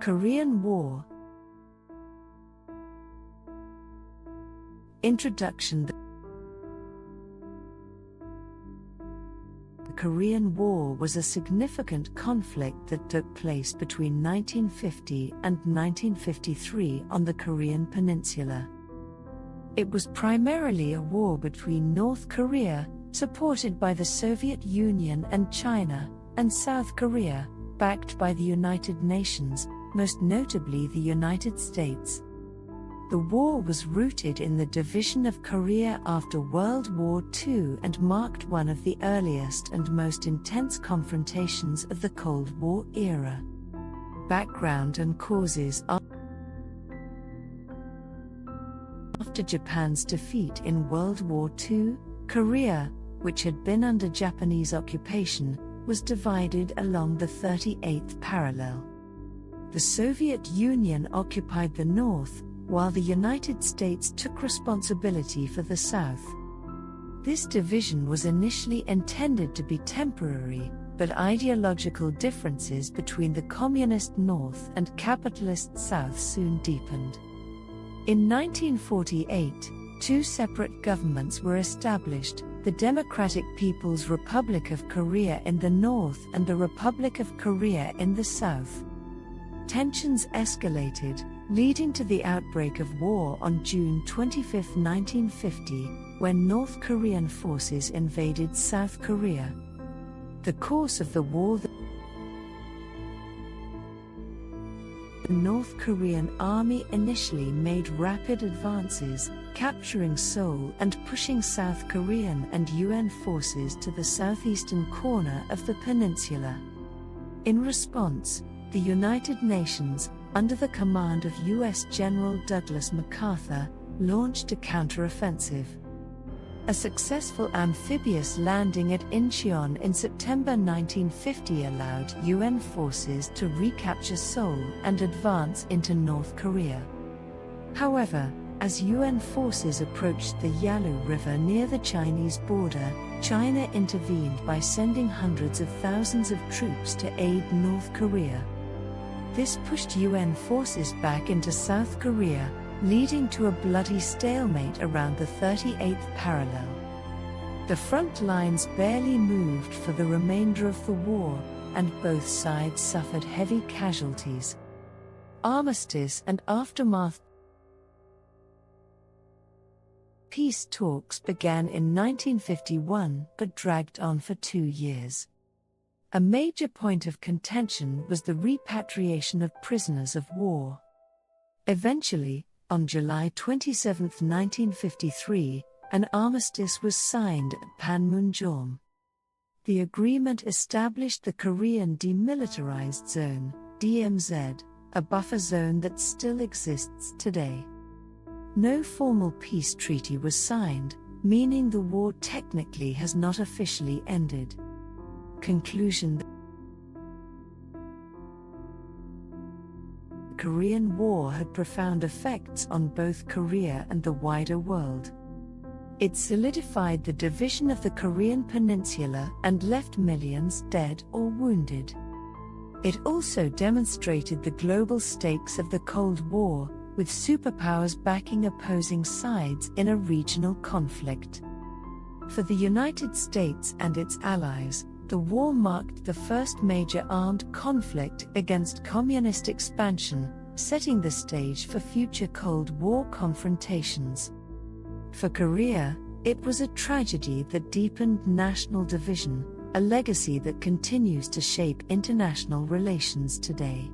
Korean War. Introduction. The Korean War was a significant conflict that took place between 1950 and 1953 on the Korean Peninsula. It was primarily a war between North Korea, supported by the Soviet Union and China, and South Korea, backed by the United Nations, most notably the United States. The war was rooted in the division of Korea after World War II and marked one of the earliest and most intense confrontations of the Cold War era. Background and causes. After Japan's defeat in World War II, Korea, which had been under Japanese occupation, was divided along the 38th parallel. The Soviet Union occupied the north, while the United States took responsibility for the south. This division was initially intended to be temporary, but ideological differences between the communist north and capitalist south soon deepened. In 1948, two separate governments were established, the Democratic People's Republic of Korea in the north and the Republic of Korea in the south. Tensions escalated, leading to the outbreak of war on June 25, 1950, when North Korean forces invaded South Korea. The course of the war. The North Korean army initially made rapid advances, capturing Seoul and pushing South Korean and UN forces to the southeastern corner of the peninsula. In response, the United Nations, under the command of U.S. General Douglas MacArthur, launched a counteroffensive. A successful amphibious landing at Incheon in September 1950 allowed UN forces to recapture Seoul and advance into North Korea. However, as UN forces approached the Yalu River near the Chinese border, China intervened by sending hundreds of thousands of troops to aid North Korea. This pushed UN forces back into South Korea, leading to a bloody stalemate around the 38th parallel. The front lines barely moved for the remainder of the war, and both sides suffered heavy casualties. Armistice and aftermath. Peace talks began in 1951 but dragged on for 2 years. A major point of contention was the repatriation of prisoners of war. Eventually, on July 27, 1953, an armistice was signed at Panmunjom. The agreement established the Korean Demilitarized Zone, DMZ, a buffer zone that still exists today. No formal peace treaty was signed, meaning the war technically has not officially ended. Conclusion. The Korean War had profound effects on both Korea and the wider world. It solidified the division of the Korean Peninsula and left millions dead or wounded. It also demonstrated the global stakes of the Cold War, with superpowers backing opposing sides in a regional conflict. For the United States and its allies, the war marked the first major armed conflict against communist expansion, setting the stage for future Cold War confrontations. For Korea, it was a tragedy that deepened national division, a legacy that continues to shape international relations today.